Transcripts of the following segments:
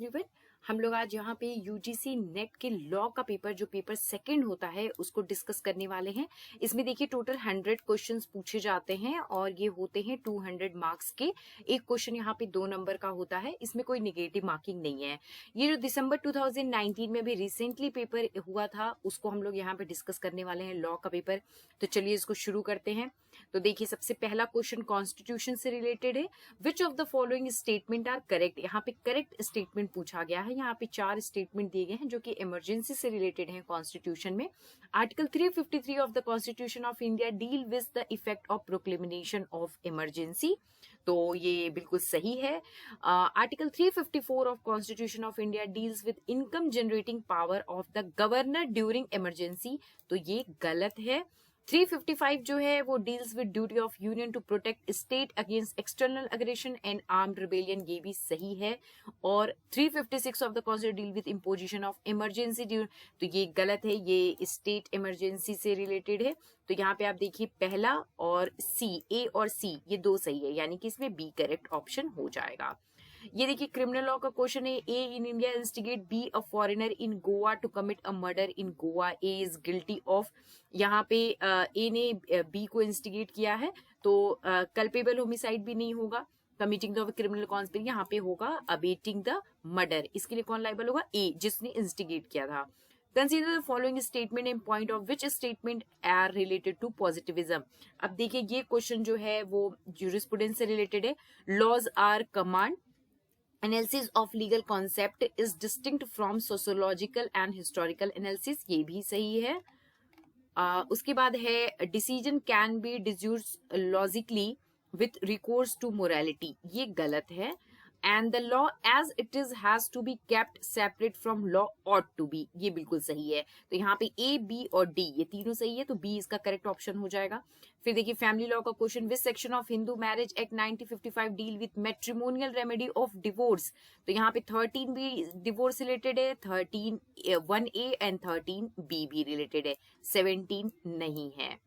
Everyone. हम लोग आज यहाँ पे यूजीसी नेट के लॉ का पेपर जो पेपर सेकंड होता है उसको डिस्कस करने वाले हैं। इसमें देखिए टोटल 100 क्वेश्चंस पूछे जाते हैं और ये होते हैं 200 मार्क्स के। एक क्वेश्चन यहाँ पे 2 नंबर का होता है, इसमें कोई निगेटिव मार्किंग नहीं है। ये जो दिसंबर 2019 में भी रिसेंटली पेपर हुआ था उसको हम लोग यहाँ पे डिस्कस करने वाले हैं, लॉ का पेपर। तो चलिए इसको शुरू करते हैं। तो देखिए सबसे पहला क्वेश्चन कॉन्स्टिट्यूशन से रिलेटेड है। Which of the following statement are correct. यहाँ पे करेक्ट स्टेटमेंट पूछा गया है। यहाँ पे 4 स्टेटमेंट दिए गए हैं जो कि इमरजेंसी से रिलेटेड हैं कॉन्स्टिट्यूशन में। Article 353 of the constitution of India deal with the effect of proclamation of emergency, तो ये बिल्कुल सही है। Article 354 of constitution of India deals with income generating power of the governor during emergency, तो ये गलत है। 355 जो है वो deals with duty of union to protect state against external aggression and armed rebellion, ये भी सही है। और 356 of the constitution deal with imposition of emergency due, तो ये गलत है, ये स्टेट इमरजेंसी से रिलेटेड है। तो यहाँ पे आप देखिए पहला और सी, ए और सी ये 2 सही है, यानी कि इसमें बी करेक्ट ऑप्शन हो जाएगा। ये देखिए क्रिमिनल लॉ का क्वेश्चन है। A in India instigate B a foreigner in Goa to commit a murder in Goa, A is guilty of. यहाँ पे ए ने बी को इंस्टिगेट किया है तो कल्पेबल होमिसाइड भी नहीं होगा। कमिटिंग द क्रिमिनल कॉन्स्पिरेसी यहाँ पे होगा अबेटिंग द मर्डर, इसके लिए कौन लाइबल होगा, ए जिसने इंस्टिगेट किया था। Consider the following statement in point of which statement are related to positivism. अब देखिए ये क्वेश्चन जो है वो ज्यूरिस्प्रूडेंस से रिलेटेड है। Laws are command, analysis of legal concept is distinct from sociological and historical analysis, ये भी सही है। उसके बाद है decision can be deduce logically with recourse to morality, ये गलत है। And the law as it is has to be kept separate from law ought to be, ये बिल्कुल सही है। तो यहाँ पे ए, बी और डी ये तीनों सही है, तो बी इसका करेक्ट ऑप्शन हो जाएगा। फिर देखिए फैमिली लॉ का question, which section of Hindu marriage act 1955 deal with matrimonial remedy of divorce, तो यहाँ पे 13 भी डिवोर्स रिलेटेड है, 13 1A एंड 13 बी भी रिलेटेड है, 17 नहीं है।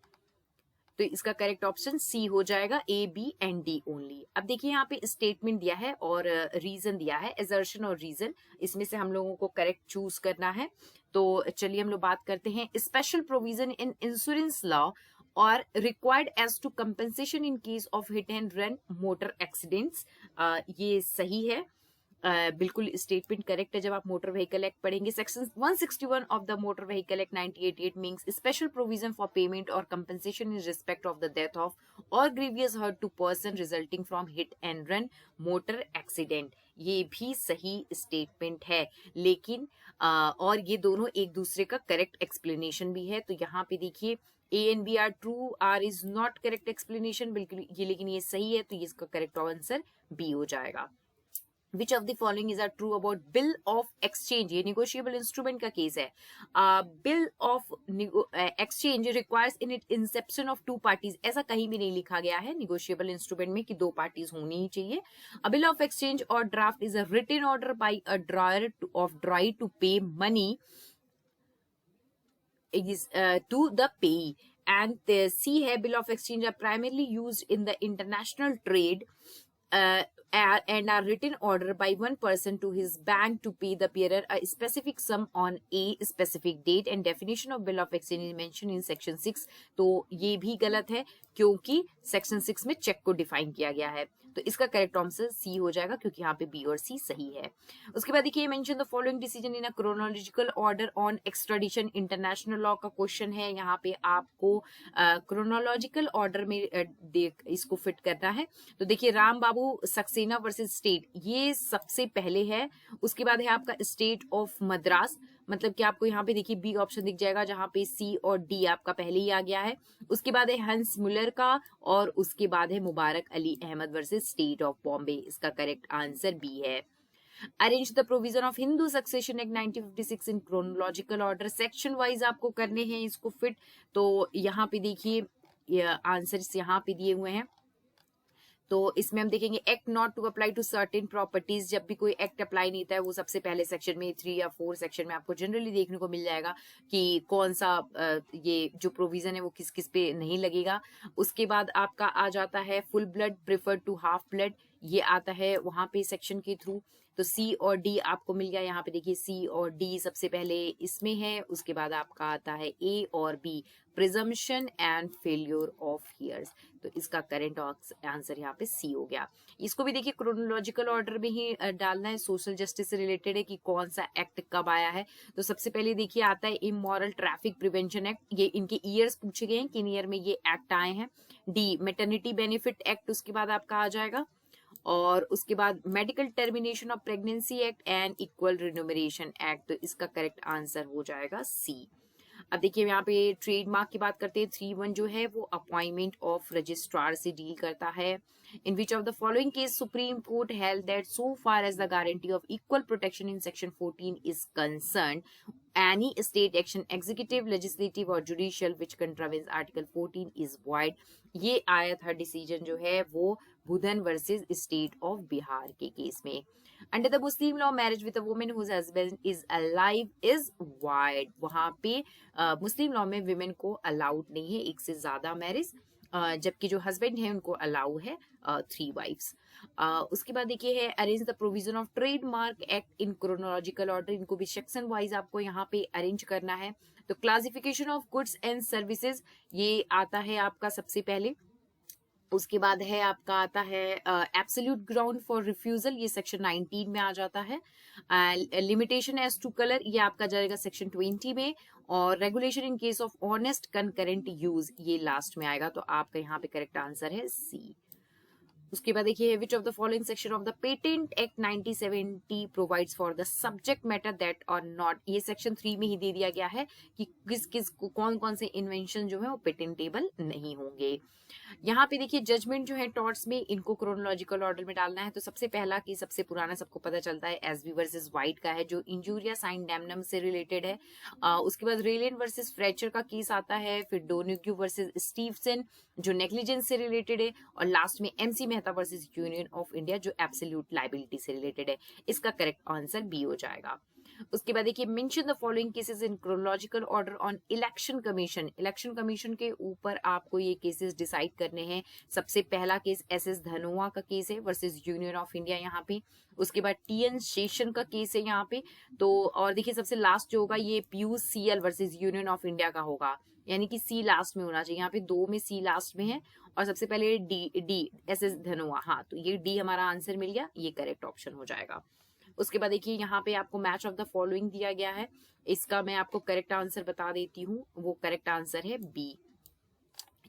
तो इसका करेक्ट ऑप्शन सी हो जाएगा, ए, बी एंड डी ओनली। अब देखिए यहाँ पे स्टेटमेंट दिया है और रीजन दिया है, एजर्शन और रीजन, इसमें से हम लोगों को करेक्ट चूज करना है। तो चलिए हम लोग बात करते हैं। Special provision in insurance law और required as to compensation in case of hit and run motor accidents, ये सही है। बिल्कुल स्टेटमेंट करेक्ट है। जब आप मोटर व्हीकल एक्ट पढ़ेंगे, section 161 of the motor vehicle act 1988 means special provision for payment और compensation in respect of the death of और grievous hurt to person resulting from hit and run motor accident, ये भी सही statement है। लेकिन और ये दोनों एक दूसरे का करेक्ट एक्सप्लेनेशन भी है। तो यहाँ पे देखिए A and B are true, R is not correct explanation, बिल्कुल ये, लेकिन ये सही है, तो ये इसका करेक्ट आंसर बी हो जाएगा। Which of the following is true about bill of exchange, ये negotiable instrument का केस है। bill of exchange requires in it inception of 2 parties, ऐसा कहीं भी नहीं लिखा गया है negotiable instrument में कि 2 parties होनी ही चाहिए। A bill of exchange or draft is a written order by a drawer of drawee to pay money is to the payee, and the C है bill of exchange are primarily used in the international trade and are written order by one person to his bank to pay the bearer a specific sum on a specific date, and definition of bill of exchange is mentioned in section 6, तो ये भी गलत है क्योंकि section 6 में check को define किया गया है। तो इसका करेक्ट आंसर सी हो जाएगा क्योंकि यहाँ पे बी और सी सही है। उसके बाद देखिए mention the following decision in a chronological order on extradition, international law का क्वेश्चन है। यहाँ पे आपको क्रोनोलॉजिकल ऑर्डर में इसको फिट करना है। तो देखिए राम बाबू सक्सेना वर्सेस स्टेट, ये सबसे पहले है। उसके बाद है आपका स्टेट ऑफ मद्रास, मतलब कि आपको यहाँ पे देखिए बी ऑप्शन दिख जाएगा जहाँ पे सी और डी आपका पहले ही आ गया है। उसके बाद है हंस मुलर का और उसके बाद है Mubarak Ali Ahmed versus state of Bombay, इसका करेक्ट आंसर बी है। Arrange the provision of Hindu succession act 1956 in chronological order, section wise आपको करने हैं इसको फिट। तो यहाँ पे देखिए आंसर यहाँ पे दिए हुए हैं। तो इसमें हम देखेंगे act not to apply to certain properties, जब भी कोई एक्ट अप्लाई नहीं होता है वो सबसे पहले सेक्शन में 3 या 4 सेक्शन में आपको जनरली देखने को मिल जाएगा कि कौन सा ये जो प्रोविजन है वो किस किस पे नहीं लगेगा। उसके बाद आपका आ जाता है full blood preferred to half blood, ये आता है वहां पे सेक्शन के थ्रू। तो सी और डी आपको मिल गया। यहाँ पे देखिए सी और डी सबसे पहले इसमें है, उसके बाद आपका आता है ए और B, presumption and failure of heirs. तो इसका करेंट आंसर यहाँ पे सी हो गया। इसको भी देखिए क्रोनोलॉजिकल ऑर्डर में ही डालना है, सोशल जस्टिस से रिलेटेड है कि कौन सा एक्ट कब आया है। तो सबसे पहले देखिए आता है इमोरल ट्रैफिक प्रिवेंशन एक्ट, ये इनके ईयर्स पूछे गए हैं, किन ईयर में ये एक्ट आए हैं। डी मैटरनिटी बेनिफिट एक्ट उसके बाद आपका आ जाएगा, और उसके बाद medical termination of pregnancy act and equal remuneration act. तो इसका करेक्ट आंसर हो जाएगा सी। अब देखिए यहाँ पे ट्रेडमार्क की बात करते हैं। 3(1) जो है वो अपॉइंटमेंट ऑफ रजिस्ट्रार से डील करता है। In which of the following case supreme court held that so far as the guarantee of equal protection in section 14 is concern, any state action executive, legislative or judicial which contravenes article 14 is void। ये आया था decision जो है वो Budhan versus state of Bihar के case में। Under the Muslim law marriage with a woman whose husband is alive is void. वहां पे मुस्लिम लॉ में विमेन को अलाउड नहीं है एक से ज्यादा मैरिज, जबकि जो हस्बैंड है उनको अलाउ है 3 वाइफ्स। उसके बाद देखिए है arrange the provision of trademark act in chronological order. इनको भी सेक्शन वाइज आपको यहाँ पे अरेंज करना है। तो classification of goods and services ये आता है आपका सबसे पहले। उसके बाद है आपका आता है एब्सोल्यूट ग्राउंड फॉर रिफ्यूजल, ये सेक्शन 19 में आ जाता है। लिमिटेशन एज टू कलर ये आपका जाएगा सेक्शन 20 में, और regulation in case of honest concurrent use ये लास्ट में आएगा। तो आपका यहाँ पे करेक्ट आंसर है सी। उसके बाद देखिए विच of the following section of the patent act 1970 provides for the subject matter that और नॉट। ये सेक्शन 3 में ही दे दिया गया है कि किस किस कौन कौन से इन्वेंशन जो है वो पेटेंटेबल नहीं होंगे। यहाँ पे देखिए जजमेंट जो है टॉर्ट्स में इनको क्रोनोलॉजिकल ऑर्डर में डालना है। तो सबसे पहला केस सबसे पुराना सबको पता चलता है एसबी वर्सेस वाइट का है, जो इंजूरिया साइन डैमनम से रिलेटेड है। उसके बाद रेलिन वर्सेस फ्रेचर का केस आता है, फिर डोनिग्यू वर्सेस स्टीवसन जो नेग्लिजेंस से रिलेटेड है, और लास्ट में MC Mehta versus union of India जो एब्सोल्यूट लायबिलिटी से रिलेटेड है। इसका करेक्ट आंसर बी हो जाएगा। उसके बाद देखिए mention the following cases in chronological order on election commission. Election commission के ऊपर आपको ये केसेस डिसाइड करने हैं। सबसे पहला केस एसएस धनोआ का केस है वर्सेस यूनियन ऑफ इंडिया यहाँ पे। उसके बाद टीएन शेषन का केस है यहाँ पे। तो और देखिए सबसे लास्ट जो होगा ये P U C L versus union of India का होगा, यानी कि सी लास्ट में होना चाहिए। यहाँ पे 2 में सी लास्ट में है, और सबसे पहले डी एसएस धनोआ। हाँ, तो ये डी हमारा आंसर मिल गया, ये करेक्ट ऑप्शन हो जाएगा। उसके बाद देखिए यहाँ पे आपको मैच ऑफ द फॉलोइंग दिया गया है। इसका मैं आपको करेक्ट आंसर बता देती हूँ, वो करेक्ट आंसर है बी।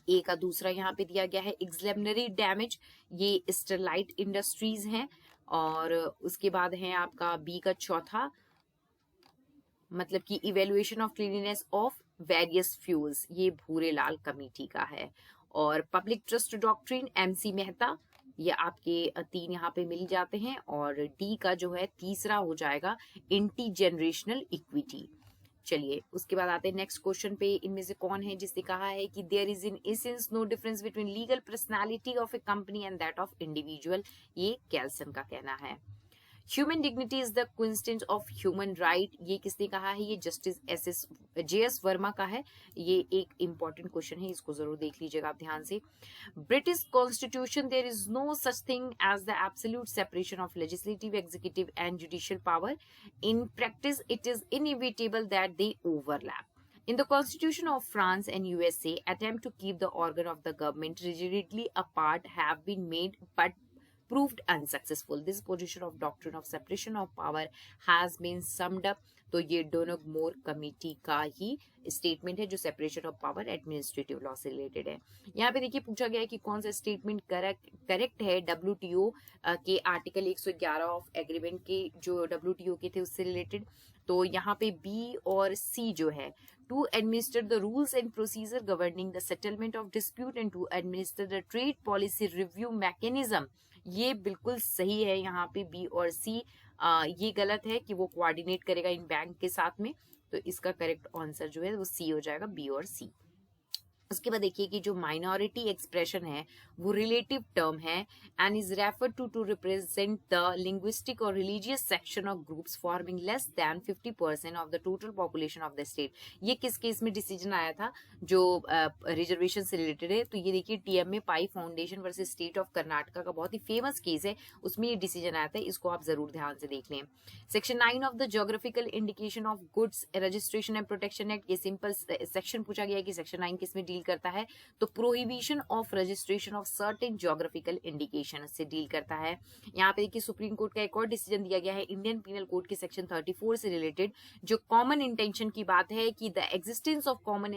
ए का दूसरा यहाँ पे दिया गया है एक्सलेमनरी डैमेज, ये स्टरलाइट इंडस्ट्रीज हैं। और उसके बाद है आपका बी का चौथा, मतलब कि evaluation of cleanliness of various fuels, ये भूरे लाल कमेटी का है। और public trust doctrine MC Mehta, ये आपके 3 यहाँ पे मिल जाते हैं। और डी का जो है तीसरा हो जाएगा इंटी जनरेशनल इक्विटी। चलिए उसके बाद आते हैं नेक्स्ट क्वेश्चन पे। इनमें से कौन है जिसने कहा है कि there is in essence no difference between legal personality of a company and that of individual. ये कैल्सन का कहना है। Human dignity is the quintessence of human right, ये किसने कहा है? ये जस्टिस JS वर्मा का है। ये एक इंपॉर्टेंट क्वेश्चन है, इसको जरूर देख लीजिएगा आप ध्यान से। British constitution there is no such thing as the absolute separation of legislative, executive and judicial power. In practice it is inevitable that they overlap. In the Constitution of France and USA, attempt to keep the organ of the government rigidly apart have been made but proved unsuccessful. This position of doctrine of separation of power has been summed up। तो ये डोनग मोर committee का ही statement है जो separation of power administrative law से related है। यहाँ पे देखिए पूछा गया है कि कौन सा स्टेटमेंट करेक्ट है WTO के आर्टिकल 111 ऑफ एग्रीमेंट के, जो WTO के थे उससे रिलेटेड। तो यहाँ पे बी और सी जो है, to administer the rules and procedure governing the settlement of dispute and to administer the trade policy review mechanism, ये बिल्कुल सही है। यहाँ पे बी और सी ये गलत है कि वो कोऑर्डिनेट करेगा इन बैंक के साथ में। तो इसका करेक्ट आंसर जो है वो सी हो जाएगा, बी और सी। उसके बाद देखिए कि जो माइनॉरिटी एक्सप्रेशन है वो रिलेटिव टर्म है and is refer to represent the linguistic और religious section of groups forming less than 50% of the total population of the state. ये किस केस में डिसीजन आया था जो रिजर्वेशन से रिलेटेड है, तो ये देखिए TMA pi foundation versus state of Karnataka का बहुत ही फेमस केस है, उसमें ये डिसीजन आया था, इसको आप जरूर ध्यान से देख लें। Section 9 of the geographical indication of goods registration and protection act, ये सिंपल सेक्शन पूछा गया है कि सेक्शन 9 किसमें डील करता है, तो prohibition of registration of certain geographical indication से डील करता है। यहाँ पे देखिए सुप्रीम कोर्ट का एक और डिसीजन दिया गया है इंडियन पीनल कोड के सेक्शन 34 से रिलेटेड, जो कॉमन इंटेंशन की बात है कि the existence of common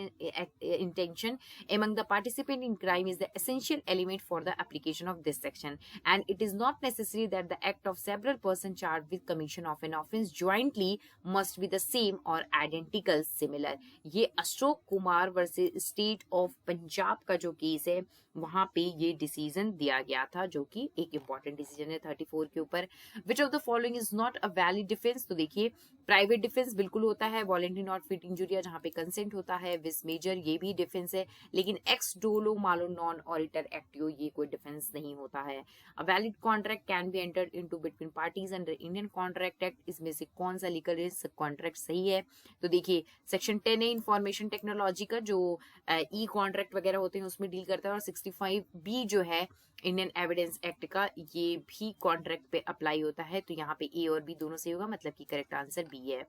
intention among the participant in crime is the essential element for the application of this section, and it is not necessary that the act of several persons charged with commission of an offence jointly must be the same or identical similar। ये Ashok Kumar versus state of Punjab का जो case है वहां पे ये decision दिया गया था, जो कि एक इंपॉर्टेंट डिसीजन है 34 के ऊपर। विच of the following is not a valid defence, तो देखिए प्राइवेट डिफेंस बिल्कुल होता है, वॉलेंटरी नॉट फिट इंजुरिया जहां पे कंसेंट होता है, विस मेजर ये भी डिफेंस है, लेकिन एक्स डोलो मालो नॉन ऑरिटर एक्टियो ये कोई डिफेंस नहीं होता है। A valid contract can be entered into between parties under Indian contract act, इसमें से कौन सा लीगल रिस्क कॉन्ट्रैक्ट सही है, तो देखिए सेक्शन 10 है इंफॉर्मेशन टेक्नोलॉजी का, जो ई कॉन्ट्रैक्ट वगैरह होते हैं उसमें डील करता है, और 65B जो है इंडियन एविडेंस एक्ट का, ये भी कॉन्ट्रैक्ट पे अप्लाई होता है, तो यहाँ पे ए और बी दोनों से होगा, मतलब कि करेक्ट आंसर बी है।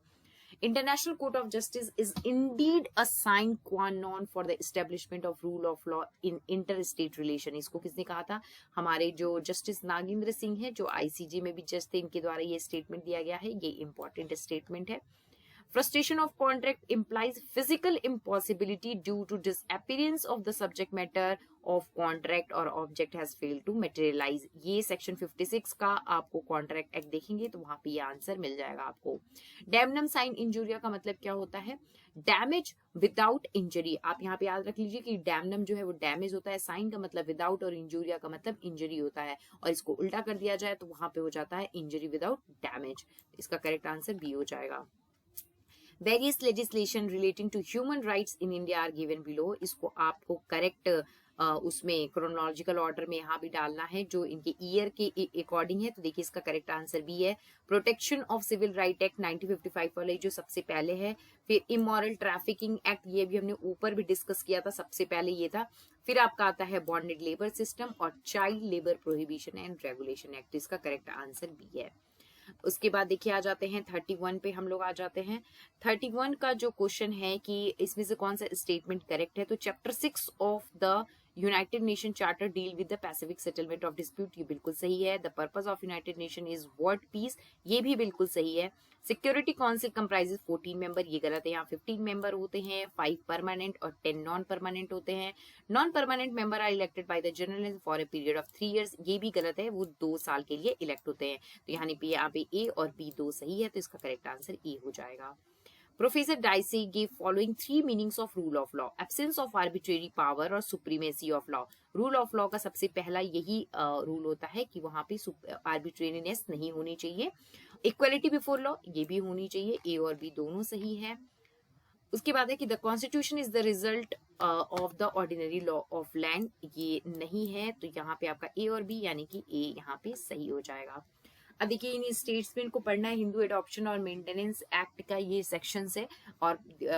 International Court of Justice is indeed a sine qua non for the establishment of rule of law in interstate relation। इसको किसने कहा था, हमारे जो जस्टिस नागेंद्र सिंह है जो आईसीजे में भी जज थे, इनके द्वारा ये स्टेटमेंट दिया गया है, ये इंपॉर्टेंट स्टेटमेंट है। Frustration of contract implies physical impossibility due to disappearance of the subject matter of contract or object has failed to materialize। ये सेक्शन 56 का आपको कॉन्ट्रैक्ट एक्ट देखेंगे तो वहां पे ये आंसर मिल जाएगा आपको। डैमनम साइन इंजुरिया का मतलब क्या होता है, डैमेज विदाउट इंजरी। आप यहाँ पे याद रख लीजिए कि डैमनम जो है वो डैमेज होता है, साइन का मतलब विदाउट और इंजुरिया का मतलब इंजरी होता है, और इसको उल्टा कर दिया जाए तो वहां पे हो जाता है इंजरी विदाउट डैमेज। इसका करेक्ट आंसर बी हो जाएगा। Various legislation relating to human rights in India are given below। इसको आपको करेक्ट उसमें क्रोनोलॉजिकल ऑर्डर में यहाँ भी डालना है जो इनके ईयर के अकॉर्डिंग है, तो देखिए इसका करेक्ट आंसर भी है। Protection of civil right act 1955 वाले जो सबसे पहले है, फिर इमोरल ट्रैफिकिंग एक्ट, ये भी हमने ऊपर भी डिस्कस किया था, सबसे पहले ये था। फिर आपका आता है बॉन्डेड लेबर सिस्टम और child labour prohibition and regulation act, इसका करेक्ट आंसर भी है। उसके बाद देखिए आ जाते हैं 31 पे, हम लोग आ जाते हैं 31 का जो क्वेश्चन है कि इसमें से कौन सा स्टेटमेंट करेक्ट है, तो chapter 6 of the United nation charter deal with the Pacific settlement of dispute, ये बिल्कुल सही है। The purpose of United nation is world peace, ये भी बिल्कुल सही है। सिक्योरिटी काउंसिल कंप्राइजेस 14 मेंबर, ये गलत है, यहाँ 15 मेंबर होते हैं, 5 परमानेंट और 10 नॉन परमानेंट होते हैं। Non permanent member are elected by the general for a period of 3 years, ये भी गलत है, वो 2 साल के लिए इलेक्ट होते हैं, तो यहाँ पे ए और बी दो सही है, तो इसका करेक्ट आंसर ए हो जाएगा। Professor Dicey gave following 3 meanings of rule of law: absence of arbitrary power और supremacy of law। Rule of law का सबसे पहला यही रूल होता है कि वहां पे आर्बिट्रेरीनेस नहीं होनी चाहिए। इक्वलिटी बिफोर लॉ, ये भी होनी चाहिए, ए और बी दोनों सही है। उसके बाद है कि the constitution is the result of the ordinary law of land, ये नहीं है, तो यहाँ पे आपका ए और बी यानी कि ए यहाँ पे सही हो जाएगा। अब देखिए इन स्टेट्समेंट को पढ़ना है, हिंदू एडॉप्शन और मेंटेनेंस एक्ट का ये सेक्शन है, और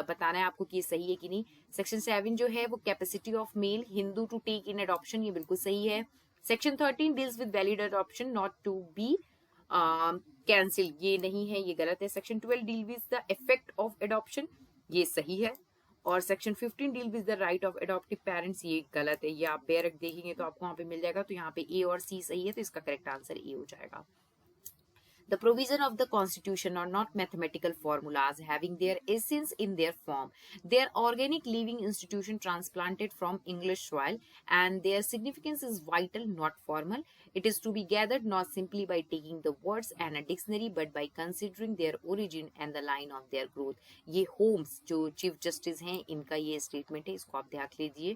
बताना है आपको कि ये सही है कि नहीं। सेक्शन 7 जो है वो capacity of male Hindu to take in adoption, ये बिल्कुल सही है। Section 13 deals with valid adoption not to be cancel, ये नहीं है, ये गलत है। Section 12 deal with the effect of adoption, ये सही है। और section 15 deal with the right of adoptive parents, ये गलत है, ये आप बेरक देखेंगे तो आपको वहां पे मिल जाएगा, तो यहाँ पे ए और सी सही है, तो इसका करेक्ट आंसर ए हो जाएगा। The provision of the Constitution are not mathematical formulas having their essence in their form. They are organic living institution transplanted from English soil, and their significance is vital, not formal. It is to be gathered not simply by taking the words and a dictionary, but by considering their origin and the line of their growth. ये Holmes जो chief justice हैं इनका ये statement है, इसको आप ध्यान लीजिए।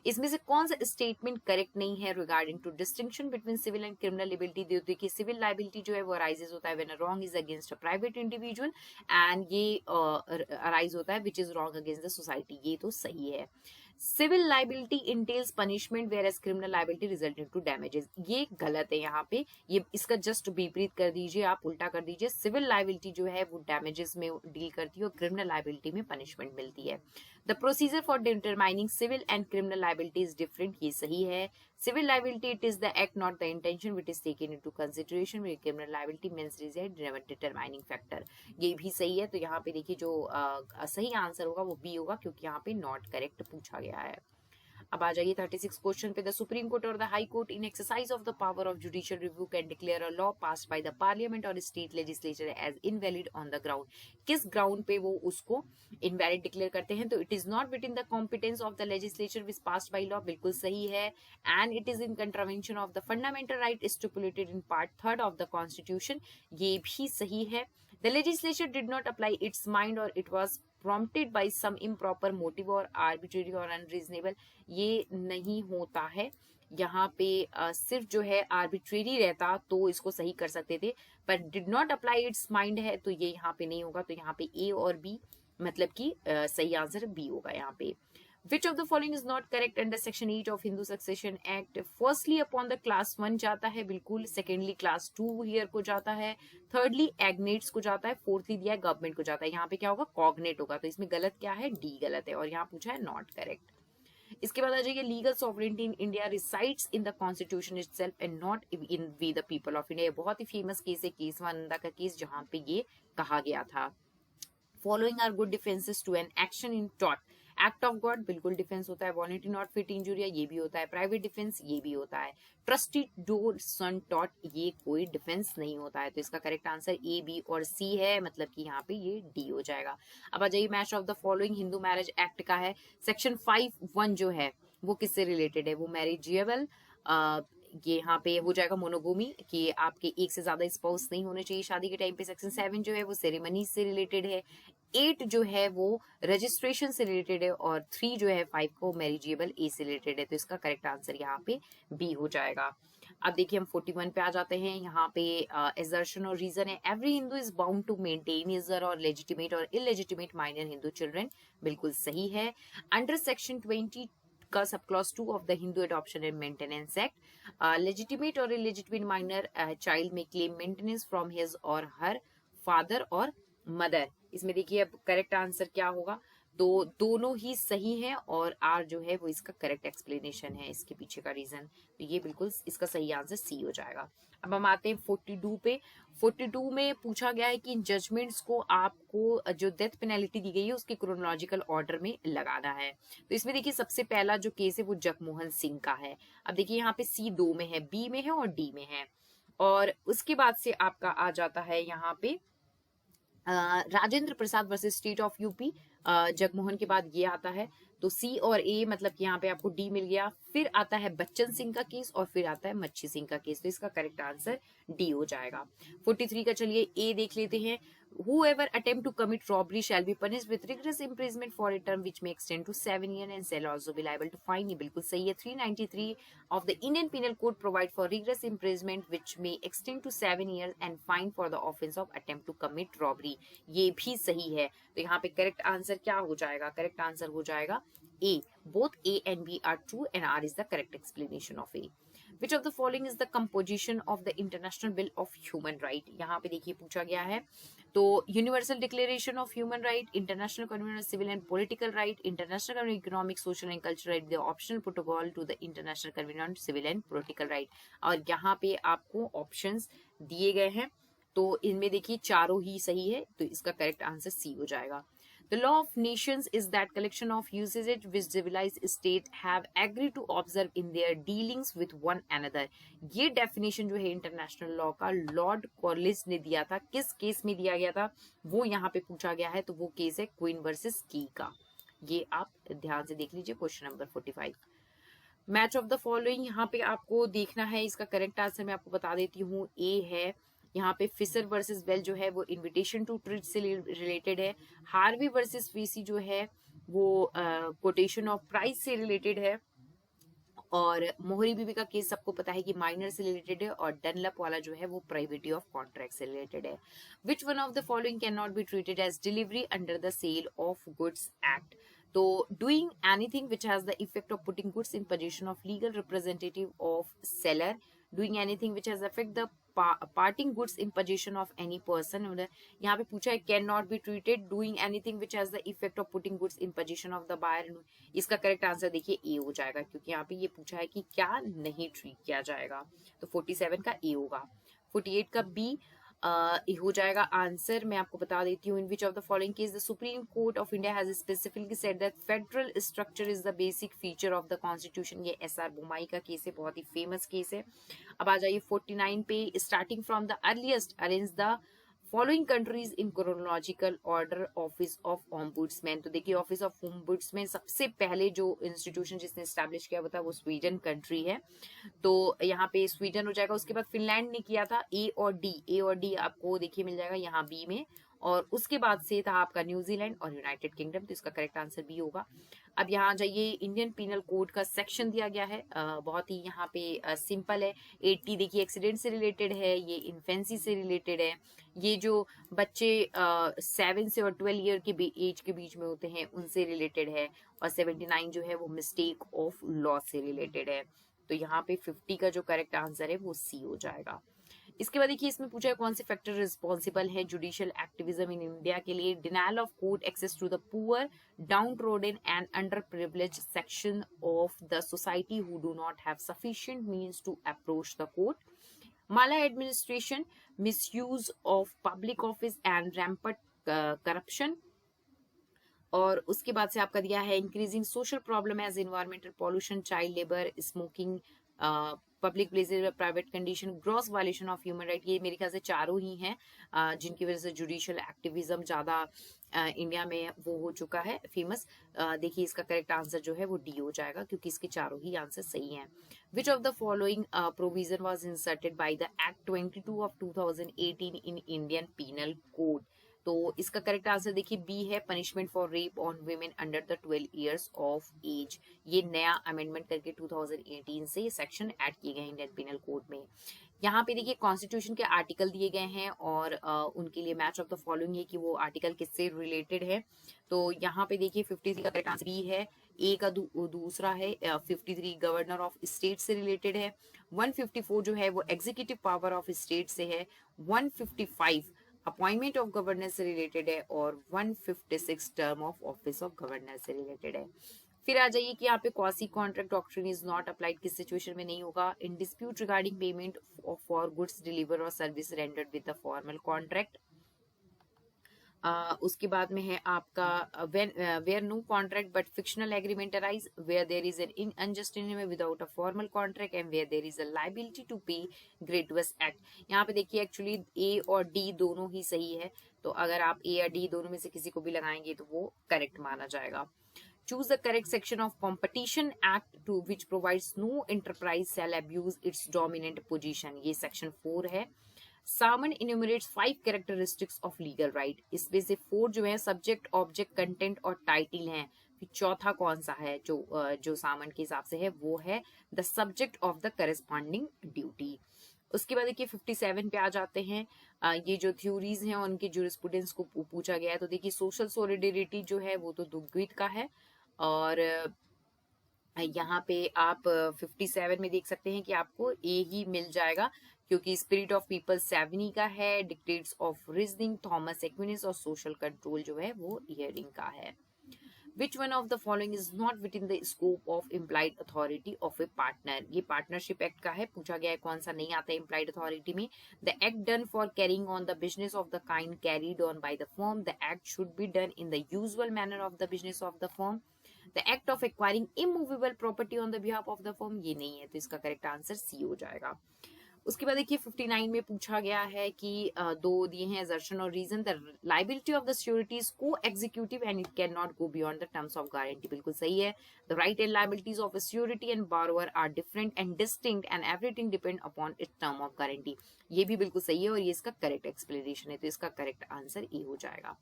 इसमें से कौन सा स्टेटमेंट करेक्ट नहीं है regarding to distinction between civil and criminal liability. देखिए सिविल लाइबिलिटी जो है वो अराइजेज होता है when a wrong is against a private individual, and ये अराइज होता है which is wrong against the society, ये तो सही है। Civil liability entails punishment whereas criminal liability resulting to damages, ये गलत है यहाँ पे, ये इसका जस्ट विपरीत कर दीजिए, आप उल्टा कर दीजिए। सिविल लाइबिलिटी जो है वो डैमेजेस में डील करती है और क्रिमिनल लाइबिलिटी में पनिशमेंट मिलती है। The procedure for determining civil and criminal liability is different, ये सही है। Civil liability it is the act not the intention which is taken into consideration, criminal liability means is a determining factor, ये भी सही है। तो यहाँ पे देखिए जो सही आंसर होगा वो बी होगा, क्योंकि यहाँ पे नॉट करेक्ट पूछा गया है। अब आ जाइए 36 क्वेश्चन पे। द सुप्रीम कोर्ट और the high court in exercise of the power of judicial review can declare a law passed by the parliament और state legislature as invalid on the ground, किस ground पे वो उसको invalid declare करते हैं? तो it is not within the competence of the legislature which passed by law, बिल्कुल सही है। And it is in contravention of the fundamental right stipulated in part 3 of the constitution, ये भी सही है। The legislature did not apply its mind or it was prompted by some improper motive or arbitrary or unreasonable, ये नहीं होता है। यहाँ पे सिर्फ जो है आर्बिट्रेरी रहता तो इसको सही कर सकते थे, पर did not apply it's mind है तो ये यहाँ पे नहीं होगा। तो यहाँ पे ए और बी मतलब कि सही आंसर बी होगा यहाँ पे। Which of the following is not correct under section 8 of Hindu Succession Act? Firstly upon the class 1 जाता है बिल्कुल, secondly class 2 here को जाता है, thirdly agnates को जाता है, fourthly दिया है government को जाता है। यहाँ पे क्या होगा? cognate होगा। तो इसमें गलत क्या है? D गलत है, और यहाँ पूछा है not correct। इसके बाद आ जाइए legal sovereignty in India resides in the constitution itself and not in we the people of India, बहुत ही फेमस केस है केसवानंदा का केस, जहाँ पे ये कहा गया था। Following are good defences to an action in टॉट, एक्ट ऑफ गॉड बिल्कुल डिफेंस होता है। वॉलंटरी नॉट फिट इंजुरिया, ये भी होता है। प्राइवेट डिफेंस, ये भी होता है। ट्रस्टी डोर सन टॉट, ये कोई डिफेंस नहीं होता है। तो इसका करेक्ट आंसर ए, बी और सी है, मतलब कि यहाँ पे ये डी हो जाएगा। अब आ जाइए match of the following Hindu marriage act का है। सेक्शन 5(1) जो है वो किससे रिलेटेड है? वो मैरिजिएबल, ये यहाँ पे हो जाएगा मोनोगोमी, कि आपके एक से ज्यादा स्पाउस नहीं होने चाहिए शादी के टाइम पे। सेक्शन 7 जो है वो सेरेमनी से रिलेटेड है। 8 जो है वो रजिस्ट्रेशन से रिलेटेड है, और 3 जो है 5 को मैरिजिएबल ए से रिलेटेड है। तो इसका करेक्ट आंसर यहाँ पे बी हो जाएगा। अब देखिए हम 41 पे आ जाते हैं। यहाँ पे एजर्शन और रीजन है, every Hindu is bound to maintain his और लेजिटिमेट और इलेजिटिमेट माइनर हिंदू चिल्ड्रन, बिल्कुल सही है। अंडर सेक्शन 20 का sub clause 2 of the Hindu adoption and maintenance act, legitimate और इलेजिटिमेट माइनर चाइल्ड में क्लेम मेंटेनेंस फ्रॉम हिज और हर फादर और मदर। इसमें देखिए अब करेक्ट आंसर क्या होगा? तो दोनों ही सही है, और आर जो है वो इसका करेक्ट एक्सप्लेनेशन है, इसके पीछे का रीजन। तो ये बिल्कुल इसका सही आंसर सी हो जाएगा। अब हम आते हैं 42 पे। 42 में पूछा गया है कि इन जजमेंट्स को आपको जो डेथ पेनल्टी दी गई है उसके क्रोनोलॉजिकल ऑर्डर में लगाना है। तो इसमें देखिए सबसे पहला जो केस है वो जगमोहन सिंह का है। अब देखिए यहाँ पे सी 2 में है, बी में है और डी में है, और उसके बाद से आपका आ जाता है यहाँ पे Rajendra Prasad versus state of UP. Jagmohan के बाद ये आता है, तो सी और ए मतलब कि यहाँ पे आपको डी मिल गया। फिर आता है बच्चन सिंह का केस, और फिर आता है मच्छी सिंह का केस। तो इसका करेक्ट आंसर डी हो जाएगा। 43 का चलिए ए देख लेते हैं। Whoever attempt to commit robbery shall be punished with rigorous imprisonment for a term which may extend to 7 years and shall also be liable to fine, ये बिल्कुल सही है। 393 of the Indian Penal Code provide for rigorous imprisonment which may extend to 7 years and fine for the offence of attempt to commit robbery, ये भी सही है। तो यहाँ पे करेक्ट आंसर क्या हो जाएगा? करेक्ट आंसर हो जाएगा ए। Both A and B are true and R is the correct explanation of A. Which of the following is the composition of the International Bill of Human Right? यहाँ पे देखिए पूछा गया है, तो universal declaration of human right, international convention on civil and political right, international convention economic social and cultural right, the optional protocol to the international convention on civil and political right. और यहाँ पे आपको options दिए गए हैं, तो इनमें देखिए चारों ही सही है, तो इसका करेक्ट आंसर सी हो जाएगा। The law of nations is that collection of usages which civilized states have agreed to observe in their dealings with one another. ये डेफिनेशन जो है इंटरनेशनल लॉ का लॉर्ड कॉर्लिस ने दिया था। किस केस में दिया गया था वो यहाँ पे पूछा गया है, तो वो केस है क्वीन वर्सेस की का। ये आप ध्यान से देख लीजिए question number 45। Match of the following यहाँ पे आपको देखना है, इसका करेक्ट आंसर मैं आपको बता देती हूँ, ए है। यहाँ पे फिशर वर्सेस वेल जो है वो इनविटेशन टू ट्रीट से रिलेटेड है। हार्वी वर्सेस वीसी जो है वो कोटेशन ऑफ प्राइस से रिलेटेड है, और मोहरी बीबी का केस सबको पता है कि माइनर से रिलेटेड है, और डनलप वाला जो है वो प्राइवेटी ऑफ कॉन्ट्रैक्ट से रिलेटेड है। Which one of the following can not be treated as delivery under the sale of goods act? तो doing anything which has the effect of putting goods in position of legal representative of seller, doing anything which has affect the parting goods in position of any person. यहाँ पे पूछा है can not be treated, doing anything which has the effect of putting goods in position of the buyer. इसका correct answer देखिए A हो जाएगा, क्योंकि यहाँ पे ये पूछा है कि क्या नहीं ट्रीट किया जाएगा, तो 47 का ए होगा। 48 का बी हो जाएगा आंसर। मैं आपको बता देती हूँ, in which of the following case the supreme court of India has specifically said that federal structure is the basic feature of the constitution. ये एसआर बोमाई का केस है, बहुत ही फेमस केस है। अब आ जाइए 49 पे, starting from the earliest arrange the following countries in chronological order office of ombudsman. तो देखिए ऑफिस ऑफ ओम्बुड्समैन सबसे पहले जो इंस्टीट्यूशन जिसने स्टैब्लिश किया था वो स्वीडन कंट्री है, तो यहाँ पे स्वीडन हो जाएगा। उसके बाद फिनलैंड ने किया था। ए और डी आपको देखिए मिल जाएगा यहाँ बी में, और उसके बाद से था आपका न्यूजीलैंड और यूनाइटेड किंगडम, तो इसका करेक्ट आंसर बी होगा। अब यहाँ जाइए, इंडियन पीनल कोड का सेक्शन दिया गया है, बहुत ही यहाँ पे सिंपल है। 80 देखिए एक्सीडेंट से रिलेटेड है, ये इन्फेंसी से रिलेटेड है, ये जो बच्चे 7 से और 12 ईयर के एज के बीच में होते हैं उनसे रिलेटेड है, और 79 जो है वो मिस्टेक ऑफ लॉ से रिलेटेड है। तो यहाँ पे 50 का जो करेक्ट आंसर है वो सी हो जाएगा। इसके बाद देखिए इसमें पूछा है कौन से फैक्टर रिस्पॉन्सिबल है जुडिशियल एक्टिविज्म इन इंडिया के लिए। Denial of court access to the poor, downtrodden and under privilege section of the society who do not have sufficient means to approach the court, maladministration, misuse of public office and rampant corruption. और उसके बाद से आपका दिया है increasing social problem as environmental pollution, child labour, smoking, public places, private condition, gross violation of human right. ये मेरे ख्याल से चारों ही हैं जिनकी वजह से जुडिशियल एक्टिविज्म ज्यादा इंडिया में वो हो चुका है फेमस। देखिए इसका करेक्ट आंसर जो है वो डी हो जाएगा, क्योंकि इसके चारों ही आंसर सही हैं। Which of the following provision was inserted by the act 22 of 2018 in Indian penal code. तो इसका करेक्ट आंसर देखिए बी है, punishment for rape on women under the 12 years of age. ये नया अमेंडमेंट करके 2018 से ये सेक्शन ऐड किए गए इंडियन पिनल कोड में। यहाँ पे देखिए कॉन्स्टिट्यूशन के आर्टिकल दिए गए हैं, और उनके लिए मैच ऑफ द फॉलोइंग है कि वो आर्टिकल किससे रिलेटेड है। तो यहाँ पे देखिए 53 का करेक्ट आंसर बी है, ए का दूसरा है। 53 गवर्नर ऑफ स्टेट से रिलेटेड है। 154 जो है वो एग्जीक्यूटिव पावर ऑफ स्टेट से है। 155 अपॉइंटमेंट ऑफ गवर्नर से रिलेटेड है, और 156 term of office of governor से रिलेटेड है। फिर आ जाइए कि यहाँ पे quasi contract doctrine is not applied किस सिचुएशन में नहीं होगा। In dispute regarding payment for goods deliver और service rendered with the formal contract. उसके बाद में है आपका where no contract but fictional agreement arise, where there is an unjust इनमेंट without a formal contract, and where there is a liability to pay gratuitous act. यहाँ पे देखिए actually ए और डी दोनों ही सही है, तो अगर आप ए या डी दोनों में से किसी को भी लगाएंगे तो वो करेक्ट माना जाएगा। Choose the correct section of Competition Act to which provides no enterprise shall abuse its dominant position। ये सेक्शन 4 है। सामन enumerates 5 characteristics of legal right। इसमें से 4 जो है सब्जेक्ट, ऑब्जेक्ट, कंटेंट और टाइटल हैं। फिर चौथा कौन सा है जो सामन के हिसाब से है, वो है the subject of the corresponding duty. उसके बाद देखिए 57 पे आ जाते हैं। ये जो थ्योरीज हैं उनके जूरिस्प्रूडेंस को पूछा गया है। तो देखिए सोशल सॉलिडेरिटी जो है वो तो दुग्वित का है, और यहाँ पे आप 57 में देख सकते हैं कि आपको ए ही मिल जाएगा, क्योंकि स्पिरिट ऑफ पीपल सेवनी का है, डिक्टेट्स ऑफ रीजनिंग थॉमस एक्विनिस, और सोशल कंट्रोल जो है वो हियरिंग का है। Which one of the following is not within the scope of implied authority of a partner? ये पार्टनरशिप एक्ट का है, पूछा गया है कौन सा नहीं आता है implied authority में। The act done for carrying on the business of the kind carried on by the firm. The act should be done in the usual manner of the business of the firm. The act of acquiring immovable property on the behalf of the firm, ये नहीं है, तो इसका correct answer सी हो जाएगा। उसके बाद देखिए 59 में पूछा गया है कि दो दिए हैं assertion और reason। The liability of the surety is co-executive and it cannot go beyond the terms of guarantee, बिल्कुल सही है। The right and liabilities of a surety and borrower are different and distinct and everything depend upon its term of guarantee, ये भी बिल्कुल सही है, और ये इसका करेक्ट एक्सप्लेनेशन है, तो इसका करेक्ट आंसर ए हो जाएगा।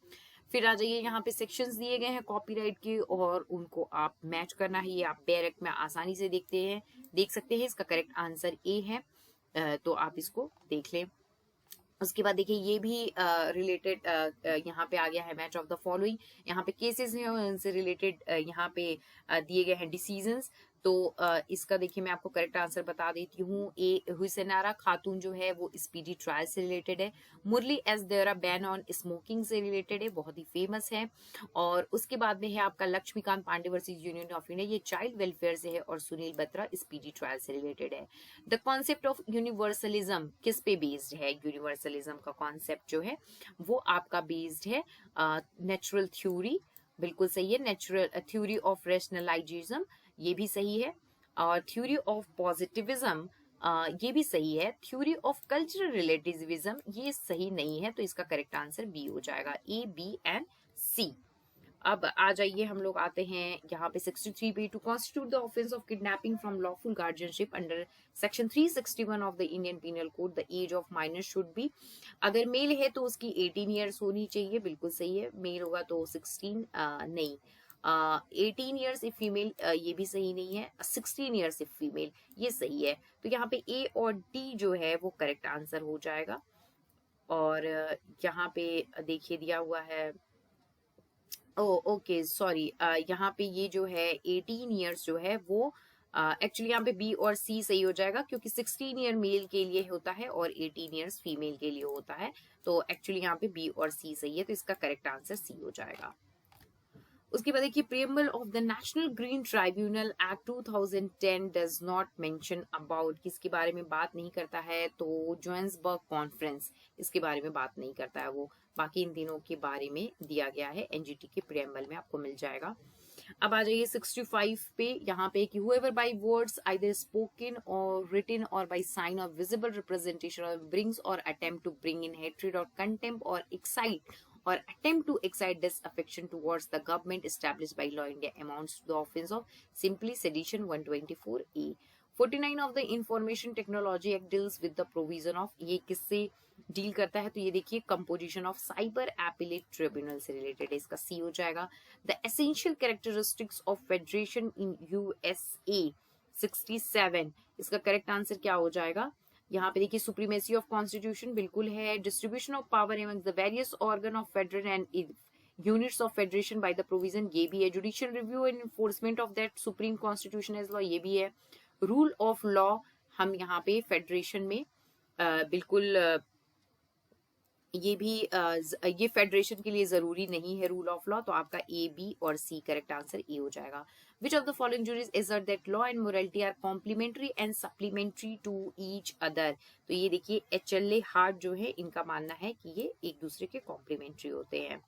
फिर आ जाइए यहाँ पे सेक्शंस दिए गए हैं कॉपीराइट के, और उनको आप मैच करना है, ये आप डायरेक्ट में आसानी से देख सकते हैं। इसका करेक्ट आंसर ए है, तो आप इसको देख लें। उसके बाद देखिए ये भी रिलेटेड यहाँ पे आ गया है मैच ऑफ द फॉलोइंग। यहाँ पे केसेस हैं और उनसे रिलेटेड यहाँ पे दिए गए हैं डिसीजंस। तो इसका देखिए मैं आपको करेक्ट आंसर बता देती हूँ। ए हुसैनारा खातून जो है वो स्पीडी ट्रायल से रिलेटेड है। Murali S Deora ban on smoking से रिलेटेड है, बहुत ही फेमस है। और उसके बाद में है आपका Laxmikant Pandey versus union of India, ये चाइल्ड वेलफेयर से है। और सुनील बत्रा स्पीडी ट्रायल से रिलेटेड है। द कॉन्सेप्ट ऑफ यूनिवर्सलिज्म किस पे बेस्ड है? यूनिवर्सलिज्म का कॉन्सेप्ट जो है वो आपका बेस्ड है नेचुरल थ्योरी, बिल्कुल सही है। नेचुरल थ्योरी ऑफ रेशनलाइजेशन, ये भी सही है। और थ्योरी ऑफ पॉजिटिविज्म, ये भी सही है। थ्योरी ऑफ कल्चरल रिलेटिविज्म ये सही नहीं है, तो इसका करेक्ट आंसर बी हो जाएगा। ए, बी एंड सी। अब आ जाइए, हम लोग आते हैं यहाँ पे 63 पे। To constitute the offence of kidnapping from lawful guardianship under section 361 of the Indian penal code the age of minor should be. अगर मेल है तो उसकी 18 ईयर्स होनी चाहिए, बिल्कुल सही है। मेल होगा तो 16 नहीं, 18 ईयर्स इफ फीमेल, ये भी सही नहीं है। 16 ईयर्स इफ फीमेल, ये सही है। तो यहाँ पे ए और डी जो है वो करेक्ट आंसर हो जाएगा। और यहाँ पे देखिए दिया हुआ है, ओके सॉरी, यहाँ पे ये जो है 18 ईयर्स जो है वो एक्चुअली यहाँ पे बी और सी सही हो जाएगा, क्योंकि 16 ईयर मेल के लिए होता है और 18 ईयर्स फीमेल के लिए होता है। तो एक्चुअली यहाँ पे बी और सी सही है, तो इसका करेक्ट आंसर सी हो जाएगा। उसके बाद देखिए, preamble of the national green tribunal act 2010 does not mention about, किसके बारे में बात नहीं करता है? तो जोहान्सबर्ग कॉन्फ्रेंस, इसके बारे में बात नहीं करता है वो। बाकी इन तीनों के बारे में दिया गया है एनजीटी के प्रीएम्बल में, आपको मिल जाएगा। अब आ जाइए 65 पे। यहाँ पे कि whoever by words either spoken or written or by sign or visible representation or brings or attempt to bring in hatred or contempt or excite or attempt to excite disaffection towards the government established by law India amounts to the offence of simply sedition 124A. 49 of the Information Technology Act deals with the provision of, ये किससे deal करता है? तो ये देखिए composition of cyber appellate tribunal से related है, इसका सी हो जाएगा। The essential characteristics of federation in USA 67, इसका करेक्ट आंसर क्या हो जाएगा? यहाँ पे देखिए सुप्रीमेसी ऑफ कॉन्स्टिट्यूशन बिल्कुल है। Distribution of power among the various organ of federal and units of federation by the provision, ये भी है। Judicial review and enforcement of that supreme constitution as law, ये भी है। रूल ऑफ लॉ, हम यहाँ पे फेडरेशन में बिल्कुल ये भी ये फेडरेशन के लिए जरूरी नहीं है रूल ऑफ लॉ, तो आपका ए, बी और सी करेक्ट आंसर ए हो जाएगा। Which of the following juries assert that law and morality are complementary and supplementary to each other? तो ये देखिए एचएलए हार्ट जो है, इनका मानना है कि ये एक दूसरे के कॉम्प्लीमेंट्री होते हैं।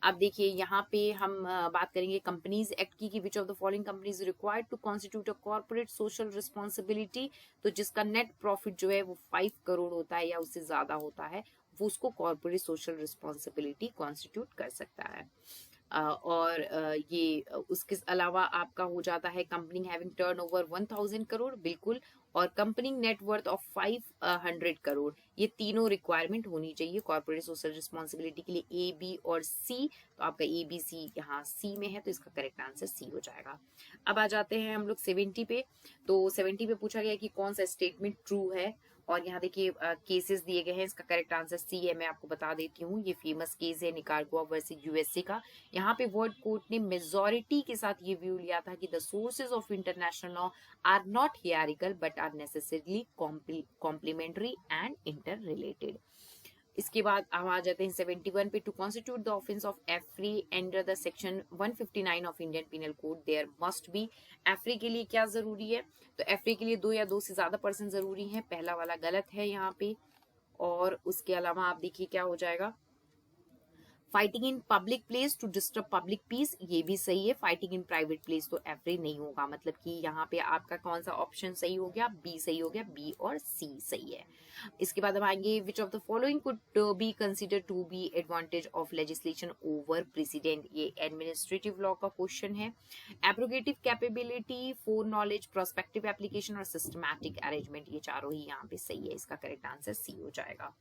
अब देखिए यहाँ पे हम बात करेंगे कंपनीज एक्ट की, कि which of the following companies required to constitute a corporate social responsibility? तो जिसका नेट प्रॉफिट जो है वो 5 करोड़ होता है या उससे ज्यादा होता है, वो उसको कॉर्पोरेट सोशल रिस्पॉन्सिबिलिटी कॉन्स्टिट्यूट कर सकता है। और ये उसके अलावा आपका हो जाता है कंपनी हैविंग टर्नओवर 1000 करोड़, बिल्कुल। और कंपनी नेटवर्थ ऑफ 500 करोड़, ये तीनों रिक्वायरमेंट होनी चाहिए कॉर्पोरेट सोशल रिस्पॉन्सिबिलिटी के लिए, ए, बी और सी। तो आपका ए, बी, सी यहाँ सी में है, तो इसका करेक्ट आंसर सी हो जाएगा। अब आ जाते हैं हम लोग 70 पे। तो 70 पे पूछा गया कि कौन सा स्टेटमेंट ट्रू है, और यहाँ देखिए केसेस दिए गए हैं, इसका करेक्ट आंसर सी है। मैं आपको बता देती हूँ, ये फेमस केस है निकारागुआ वर्सेस यूएसए का। यहाँ पे वर्ल्ड कोर्ट ने मेजॉरिटी के साथ ये व्यू लिया था कि the sources of international law are not hierarchical but are necessarily complementary and interrelated. इसके बाद हम आ जाते हैं 71 पे। To constitute the offence of affray under the section 159 of Indian penal code there must be. Affray के लिए क्या जरूरी है? तो एफ्री के लिए 2 या 2 से ज्यादा पर्सन जरूरी है, पहला वाला गलत है यहाँ पे। और उसके अलावा आप देखिए क्या हो जाएगा, fighting in public place to disturb public peace, ये भी सही है। फाइटिंग इन प्राइवेट प्लेस तो एफ्री नहीं होगा, मतलब कि यहाँ पे आपका कौन सा ऑप्शन सही हो गया? बी सही हो गया, बी और सी सही है। इसके बाद हम आएंगे, which of the following could be consider to be advantage of legislation over precedent? ये एडमिनिस्ट्रेटिव लॉ का क्वेश्चन है। Abrogative capability, foreknowledge, prospective application और सिस्टमैटिक अरेंजमेंट, ये चारों ही यहाँ पे सही है, इसका करेक्ट आंसर सी हो जाएगा।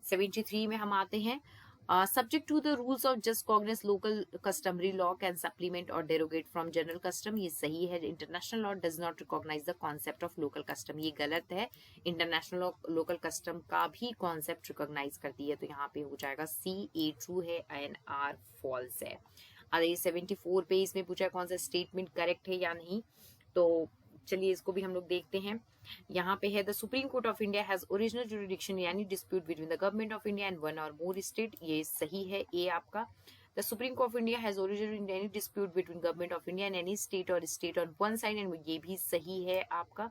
73 में हम आते हैं, subject to the rules of jus cogens local customary law can supplement और डेरोगेट फ्रॉम जनरल कस्टम, ये सही है। International law does not recognize the concept of local custom, ये गलत है। इंटरनेशनल लोकल कस्टम का भी कॉन्सेप्ट रिकॉग्नाइज करती है, तो यहाँ पे हो जाएगा सी, ए ट्रू है एंड आर फॉल्स है। अरे 74 पे इसमें पूछा है कौन सा स्टेटमेंट करेक्ट है या नहीं, तो चलिए इसको भी हम लोग देखते हैं। यहाँ पे है the supreme court of India has original jurisdiction यानी dispute between the government of India and one or more state, ये सही है ए आपका। The supreme court of India has original in any dispute between government of India and any state or state on one side, and ये भी सही है आपका।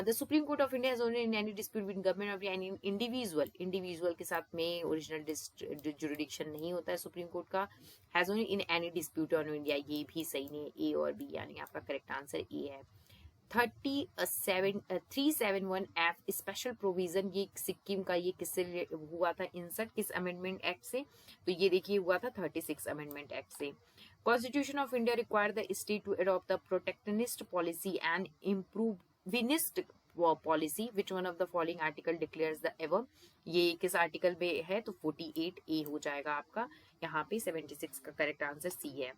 The supreme court of India has original in any dispute between government of India and individual, individual के साथ में original jurisdiction नहीं होता है सुप्रीम कोर्ट का। Has only in any dispute on India, ये भी सही नहीं है, ए और बी यानी आपका करेक्ट आंसर ए है। 371F स्पेशल प्रोविजन, ये सिक्किम का, ये किससे हुआ था इंसर्ट, किस अमेंडमेंट एक्ट से, तो ये देखिए हुआ था 36 अमेंडमेंट एक्ट से। Constitution of India require the state to adopt the protectionist policy and improvinist policy, which one of the following article declares the above, ये किस आर्टिकल में है, तो 48 ए हो जाएगा आपका। यहाँ पे 76 का करेक्ट आंसर सी है।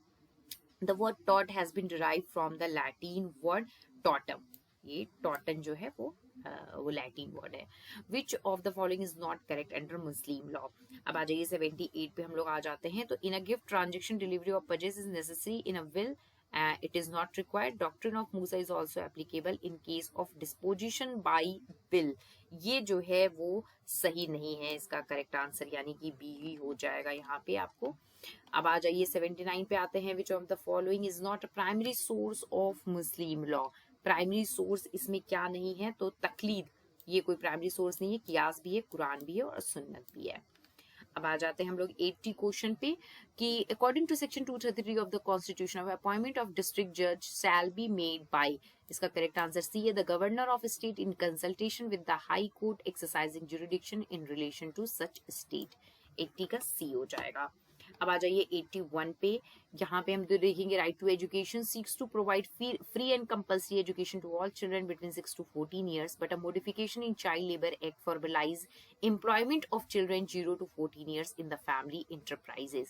The word taught has been derived from the Latin word totum, ये टॉटन जो है वो लैटिन वर्ड है। Which of the following is not correct under Muslim law. अब आ जाइए 78 पे हम लोग आ जाते हैं। तो in a gift transaction delivery of purchase is necessary, in a will it is not required, doctrine of मूसा is also applicable in case of disposition by will, ये जो है वो सही नहीं है, इसका करेक्ट आंसर यानी कि बी हो जाएगा यहाँ पे आपको। अब आ जाइए 79 पे आते हैं। Which of the following is not a primary source of Muslim law, primary source इसमें क्या नहीं है, तो तकलीद, ये कोई प्राइमरी सोर्स नहीं है। कियास भी है, कुरान भी है और सुन्नत भी है। अब आ जाते हैं हम लोग 80 क्वेश्चन पे कि according to section 233 of the constitution of appointment of district जज शैल बी मेड बाय, इसका करेक्ट आंसर सी है, the governor of state in consultation with the high court exercising jurisdiction in relation to such state, 80 का सी हो जाएगा। अब आ जाइए 81 पे, यहाँ पे हम देखेंगे right to education seeks to provide free and compulsory education to all children between 6 to 14 years, but a modification in child labour act formalise employment of children 0 to 14 years in the family enterprises.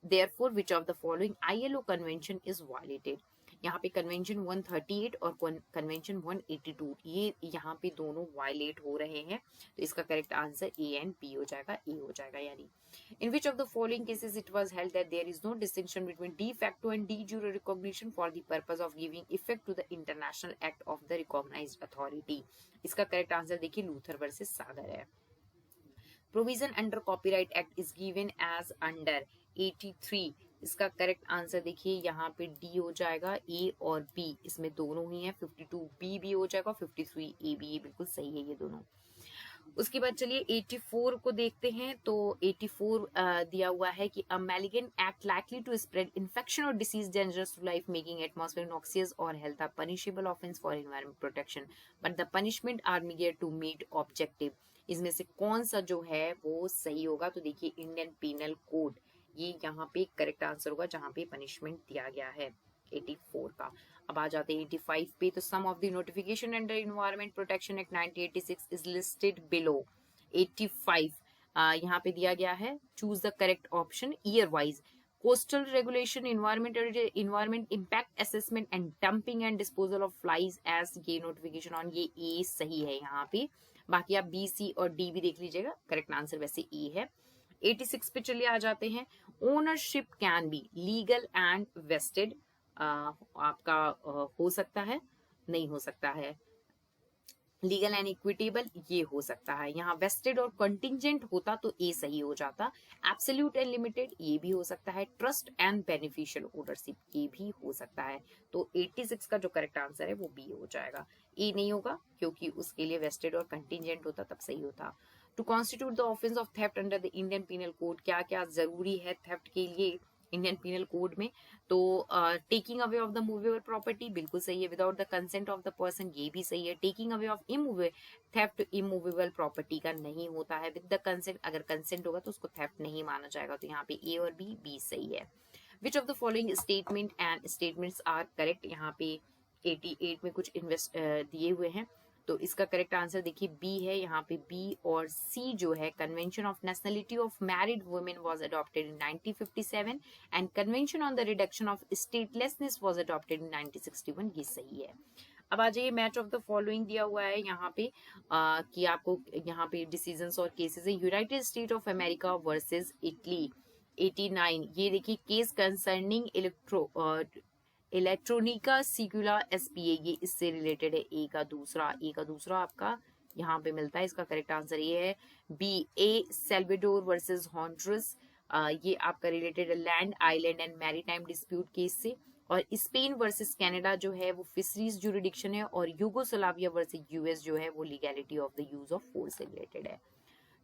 Therefore, which of the following ILO convention is violated? यहाँ पे convention 138 और convention 182, ये यहाँ पे दोनों violet हो रहे हैं, तो इसका correct answer A and B हो जाएगा, ए हो जाएगा यानी। In which of the following cases it was held that there is no distinction between de facto and de jure recognition for the purpose of giving effect to the international act of the recognized authority? इसका correct answer देखिए Luther versus Sagar है। Provision under copyright act is given as under 83, इसका correct answer देखिए यहाँ पे D हो जाएगा, ए और बी इसमें दोनों ही है, 52 बी भी हो जाएगा, 53 ए बी, ये बिल्कुल सही है ये दोनों। उसके बाद चलिए 84 को देखते हैं। तो 84 दिया हुआ है कि a malignant act likely to spread infection or disease dangerous to life making atmosphere noxious or health are punishable offence for environment protection, but the punishment are meagre to meet objective, इसमें से कौन सा जो है वो सही होगा? तो देखिए इंडियन पीनल कोड, ये यहाँ पे करेक्ट आंसर होगा जहाँ पे पनिशमेंट दिया गया है 84 का। अब आ जाते हैं 85 पे। तो some of the notification under environment protection act 1986 is listed below. 85 यहाँ पे दिया गया है, choose the correct option year wise. Coastal regulation, environment impact assessment and dumping and disposal of fly ash, ये नोटिफिकेशन ऑन, ये A सही है यहाँ पे। बाकी आप बी सी और डी भी देख लीजिएगा, करेक्ट आंसर वैसे ए है। 86 पे चलिए आ जाते हैं। Ownership can be legal and vested, आपका हो सकता है, नहीं हो सकता है। लीगल एंड इक्विटेबल, ये हो सकता है। यहाँ वेस्टेड और कंटिंजेंट होता तो ए सही हो जाता। एब्सोल्यूट एंड लिमिटेड, ये भी हो सकता है। ट्रस्ट एंड बेनिफिशियल ओनरशिप, ये भी हो सकता है। तो 86 का जो करेक्ट आंसर है वो बी हो जाएगा, ए नहीं होगा क्योंकि उसके लिए वेस्टेड और कंटिंजेंट होता तब सही होता। To constitute the offence of theft under the Indian penal code, क्या क्या जरूरी है थेफ्ट के लिए इंडियन पीनल कोड में? तो taking away of the movable property बिल्कुल सही है, without the consent of the person, ये भी सही है। Taking away of immovable, theft immovable property का नहीं होता है, विद द कंसेंट, अगर कंसेंट होगा तो उसको थेफ्ट नहीं माना जाएगा, तो यहाँ पे ए और बी, बी सही है। Which of the following statement and statements are correct, यहाँ पे 88 में कुछ दिए हुए हैं। तो इसका करेक्ट आंसर देखिए बी है, यहाँ पे बी और सी जो है, convention of nationality of married women was adopted in 1957 and convention on the reduction of statelessness was adopted in 1961, ये सही है। अब आ जाइए, मैच ऑफ द फॉलोइंग दिया हुआ है यहाँ पे कि आपको यहाँ पे डिसीजंस और केसेस है। United state of America versus Italy 89, ये देखिए केस कंसर्निंग इलेक्ट्रोनिका सिक्यूला एसपीए, ये इससे रिलेटेड है। ए का दूसरा आपका यहाँ पे मिलता है। इसका करेक्ट आंसर ये है बी। ए सेल्वेडोर वर्सेस हॉन्डुरस, ये आपका रिलेटेड है land, island and maritime dispute case से। और स्पेन वर्सेस कनाडा जो है वो फिशरीज जुरिडिक्शन है, और यूगोस्लाविया वर्सेस यूएस जो है वो legality of the use of force से रिलेटेड है।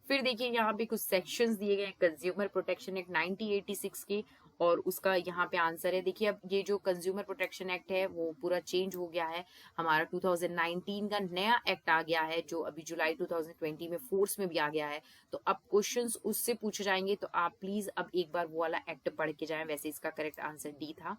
फिर देखिए यहाँ पे कुछ सेक्शंस दिए गए हैं कंज्यूमर प्रोटेक्शन एक्ट 1986 के, और उसका यहाँ पे आंसर है। देखिए अब ये जो कंज्यूमर प्रोटेक्शन एक्ट है वो पूरा चेंज हो गया है, हमारा 2019 का नया एक्ट आ गया है जो अभी जुलाई 2020 में फोर्स में भी आ गया है। तो अब क्वेश्चंस उससे पूछे जाएंगे, तो आप प्लीज अब एक बार वो वाला एक्ट पढ़ के जाएं। वैसे इसका करेक्ट आंसर डी था,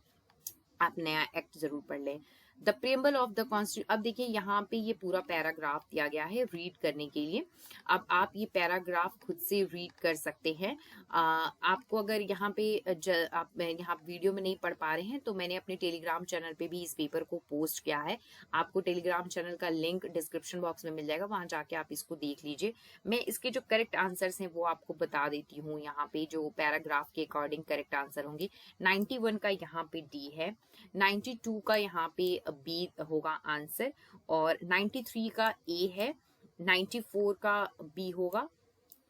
आप नया एक्ट जरूर पढ़ लें। The preamble of the constitution, अब देखिए यहाँ पे ये पूरा पैराग्राफ दिया गया है रीड करने के लिए। अब आप ये पैराग्राफ खुद से रीड कर सकते हैं। आपको अगर यहाँ पे आप यहाँ वीडियो में नहीं पढ़ पा रहे हैं तो मैंने अपने टेलीग्राम चैनल पे भी इस पेपर को पोस्ट किया है। आपको टेलीग्राम चैनल का लिंक डिस्क्रिप्शन बॉक्स में मिल जाएगा, वहां जाके आप इसको देख लीजिए। मैं इसके जो करेक्ट आंसर्स हैं वो आपको बता देती हूँ। यहाँ पे जो पैराग्राफ के अकॉर्डिंग करेक्ट आंसर होंगे, 91 का यहाँ पे डी है, 92 का यहाँ पे बी होगा आंसर, और 93 का ए है, 94 का बी होगा।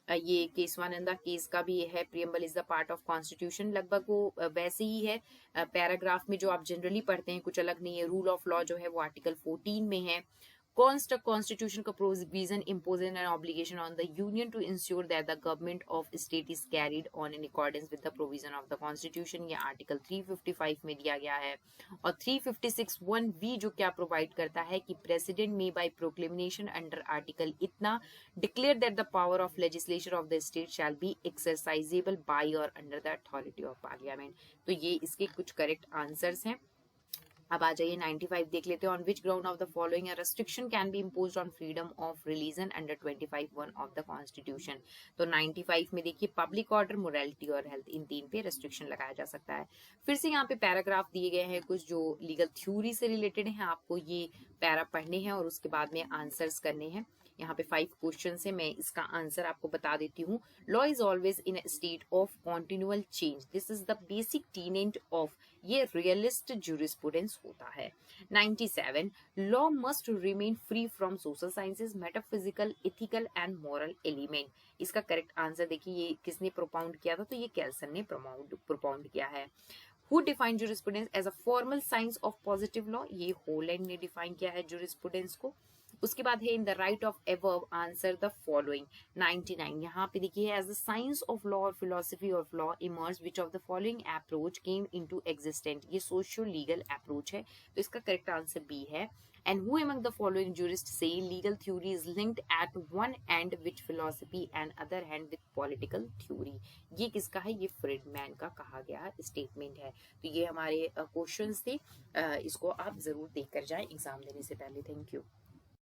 ये केसवानंदा केस का भी है, preamble is the part of constitution, लगभग वो वैसे ही है पैराग्राफ में जो आप जनरली पढ़ते हैं, कुछ अलग नहीं है। रूल ऑफ लॉ जो है वो आर्टिकल 14 में है। Constitution का provision imposes an obligation on the union to ensure that the government of state is carried on in accordance with the provision of the constitution, ये आर्टिकल 355 में दिया गया है। और 356(1)(v जो क्या प्रोवाइड करता है कि president may by proclamation under article इतना declare that the power of legislature of the state shall be exercisable by or under the authority of parliament. तो ये इसके कुछ करेक्ट आंसर्स हैं। अब आ जाइए 95 देख लेते हैं। On which ground of the following restriction can be imposed on freedom of religion under 25(1) of the constitution. तो 95 में देखिए पब्लिक ऑर्डर, मोरालिटी और हेल्थ, इन तीन पे रेस्ट्रिक्शन लगाया जा सकता है। फिर से यहाँ पे पैराग्राफ दिए गए हैं कुछ जो लीगल थ्योरी से रिलेटेड हैं, आपको ये पैरा पढ़ने हैं और उसके बाद में आंसर्स करने हैं। यहाँ पे 5 क्वेश्चन है, मैं इसका आंसर आपको बता देती हूँ। Law is always in state of continual change, this is the basic टीनेट of, ये रियलिस्ट जूरिस्प्रूडेंस होता है। 97 law must remain free from social sciences, metaphysical, ethical and moral element. इसका करेक्ट आंसर देखिए ये किसने प्रोपाउंड किया था, तो ये कैल्सन ने प्रोपाउंड किया है। Who defined jurisprudence as a formal science of positive law, ये होलैंड ने डिफाइन किया है jurisprudence को। उसके बाद है in the right of above answer the following. 99 यहाँ पे देखिए as the science of law और philosophy of law emerge which of the following approach came into existent, ये सोशियो लीगल अप्रोच है, तो इसका करेक्ट आंसर बी है। And who among the following jurists say legal theory is linked at one end with philosophy and other hand with political theory? ये किसका है, ये Friedman का कहा गया स्टेटमेंट है। तो ये हमारे क्वेश्चंस थे, इसको आप जरूर देख कर जाएं एग्जाम देने से पहले। Thank you.